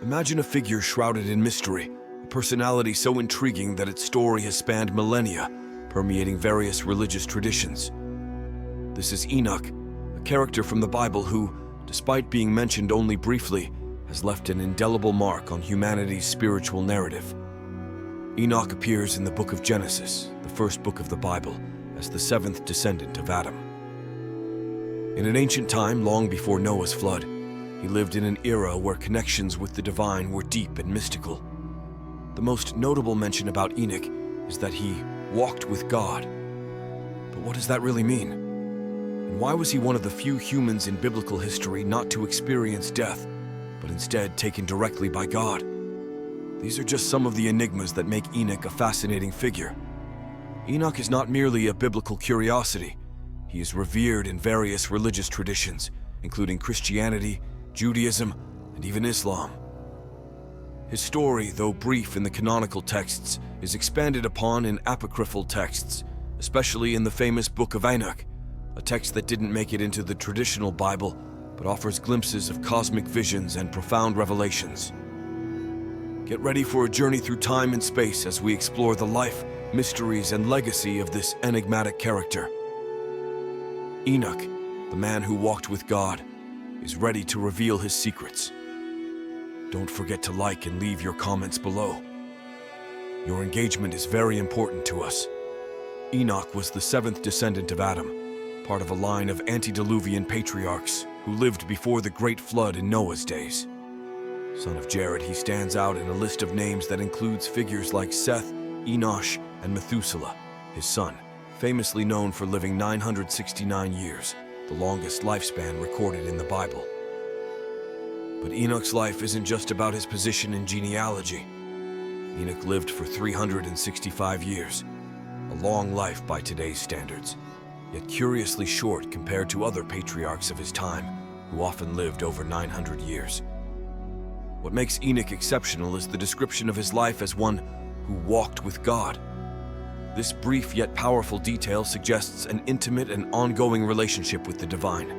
Imagine a figure shrouded in mystery, a personality so intriguing that its story has spanned millennia, permeating various religious traditions. This is Enoch, a character from the Bible who, despite being mentioned only briefly, has left an indelible mark on humanity's spiritual narrative. Enoch appears in the Book of Genesis, the first book of the Bible, as the seventh descendant of Adam. In an ancient time, long before Noah's flood, he lived in an era where connections with the divine were deep and mystical. The most notable mention about Enoch is that he walked with God. But what does that really mean? And why was he one of the few humans in biblical history not to experience death, but instead taken directly by God? These are just some of the enigmas that make Enoch a fascinating figure. Enoch is not merely a biblical curiosity. He is revered in various religious traditions, including Christianity, Judaism, and even Islam. His story, though brief in the canonical texts, is expanded upon in apocryphal texts, especially in the famous Book of Enoch, a text that didn't make it into the traditional Bible, but offers glimpses of cosmic visions and profound revelations. Get ready for a journey through time and space as we explore the life, mysteries, and legacy of this enigmatic character. Enoch, the man who walked with God, is ready to reveal his secrets. Don't forget to like and leave your comments below. Your engagement is very important to us. Enoch was the seventh descendant of Adam, part of a line of antediluvian patriarchs who lived before the Great Flood in Noah's days. Son of Jared, he stands out in a list of names that includes figures like Seth, Enosh, and Methuselah, his son, famously known for living 969 years, the longest lifespan recorded in the Bible. But Enoch's life isn't just about his position in genealogy. Enoch lived for 365 years, a long life by today's standards, yet curiously short compared to other patriarchs of his time, who often lived over 900 years. What makes Enoch exceptional is the description of his life as one who walked with God. This brief yet powerful detail suggests an intimate and ongoing relationship with the divine.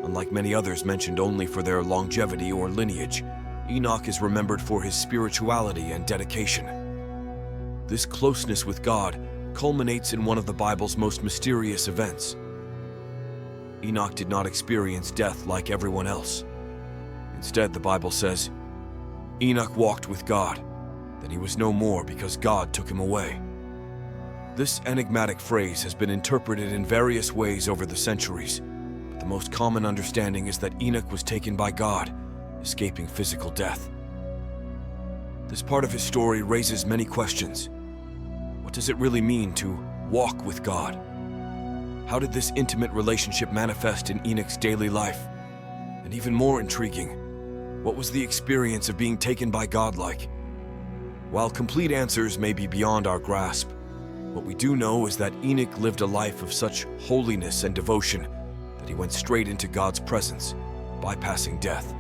Unlike many others mentioned only for their longevity or lineage, Enoch is remembered for his spirituality and dedication. This closeness with God culminates in one of the Bible's most mysterious events. Enoch did not experience death like everyone else. Instead, the Bible says, Enoch walked with God, then he was no more because God took him away. This enigmatic phrase has been interpreted in various ways over the centuries, but the most common understanding is that Enoch was taken by God, escaping physical death. This part of his story raises many questions. What does it really mean to walk with God? How did this intimate relationship manifest in Enoch's daily life? And even more intriguing, what was the experience of being taken by God like? While complete answers may be beyond our grasp, what we do know is that Enoch lived a life of such holiness and devotion that he went straight into God's presence, bypassing death.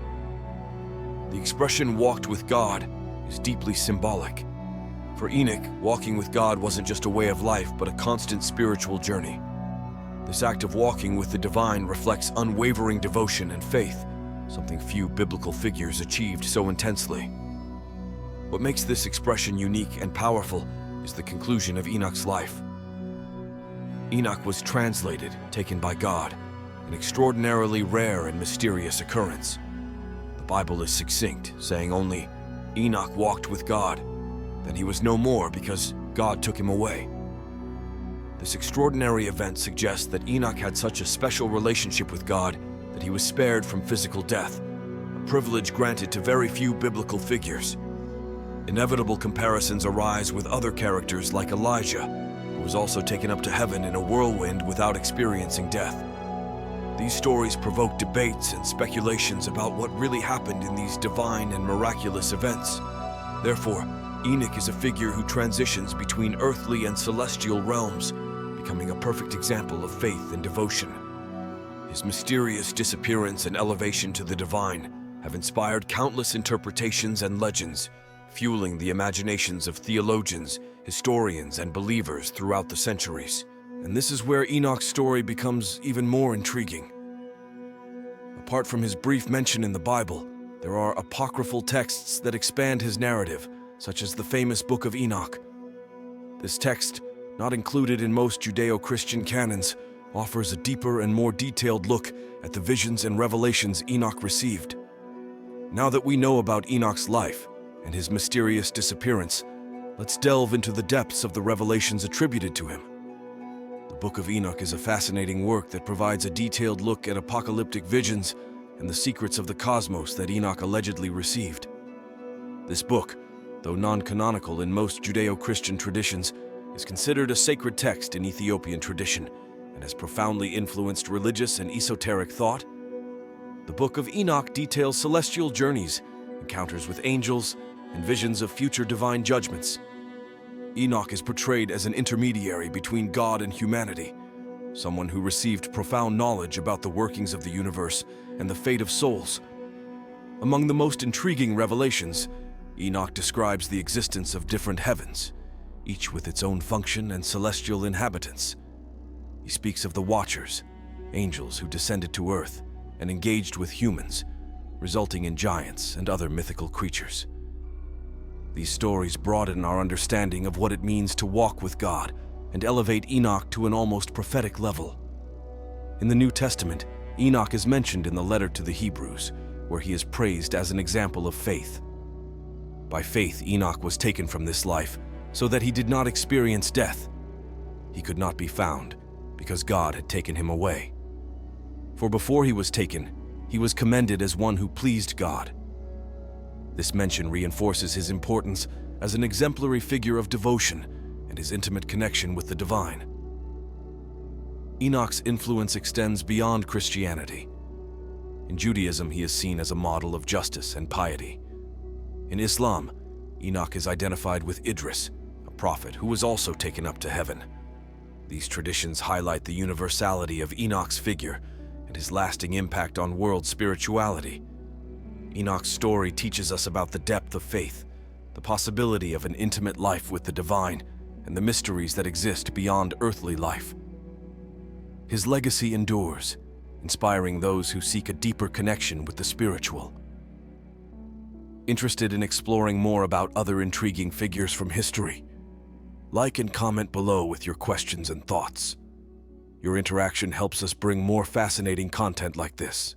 The expression "walked with God" is deeply symbolic. For Enoch, walking with God wasn't just a way of life, but a constant spiritual journey. This act of walking with the divine reflects unwavering devotion and faith, something few biblical figures achieved so intensely. What makes this expression unique and powerful is the conclusion of Enoch's life. Enoch was translated, taken by God, an extraordinarily rare and mysterious occurrence. The Bible is succinct, saying only, Enoch walked with God, then he was no more because God took him away. This extraordinary event suggests that Enoch had such a special relationship with God that he was spared from physical death, a privilege granted to very few biblical figures. Inevitable comparisons arise with other characters like Elijah, who was also taken up to heaven in a whirlwind without experiencing death. These stories provoke debates and speculations about what really happened in these divine and miraculous events. Therefore, Enoch is a figure who transitions between earthly and celestial realms, becoming a perfect example of faith and devotion. His mysterious disappearance and elevation to the divine have inspired countless interpretations and legends, fueling the imaginations of theologians, historians, and believers throughout the centuries. And this is where Enoch's story becomes even more intriguing. Apart from his brief mention in the Bible, There are apocryphal texts that expand his narrative, such as the famous Book of Enoch. This text, not included in most Judeo-Christian canons, offers a deeper and more detailed look at the visions and revelations Enoch received. Now that we know about Enoch's life and his mysterious disappearance, let's delve into the depths of the revelations attributed to him. The Book of Enoch is a fascinating work that provides a detailed look at apocalyptic visions and the secrets of the cosmos that Enoch allegedly received. This book, though non-canonical in most Judeo-Christian traditions, is considered a sacred text in Ethiopian tradition and has profoundly influenced religious and esoteric thought. The Book of Enoch details celestial journeys, encounters with angels, and visions of future divine judgments. Enoch is portrayed as an intermediary between God and humanity, someone who received profound knowledge about the workings of the universe and the fate of souls. Among the most intriguing revelations, Enoch describes the existence of different heavens, each with its own function and celestial inhabitants. He speaks of the Watchers, angels who descended to earth and engaged with humans, resulting in giants and other mythical creatures. These stories broaden our understanding of what it means to walk with God and elevate Enoch to an almost prophetic level. In the New Testament, Enoch is mentioned in the letter to the Hebrews, where he is praised as an example of faith. By faith, Enoch was taken from this life so that he did not experience death. He could not be found because God had taken him away. For before he was taken, he was commended as one who pleased God. This mention reinforces his importance as an exemplary figure of devotion and his intimate connection with the divine. Enoch's influence extends beyond Christianity. In Judaism, he is seen as a model of justice and piety. In Islam, Enoch is identified with Idris, a prophet who was also taken up to heaven. These traditions highlight the universality of Enoch's figure and his lasting impact on world spirituality. Enoch's story teaches us about the depth of faith, the possibility of an intimate life with the divine, and the mysteries that exist beyond earthly life. His legacy endures, inspiring those who seek a deeper connection with the spiritual. Interested in exploring more about other intriguing figures from history? Like and comment below with your questions and thoughts. Your interaction helps us bring more fascinating content like this.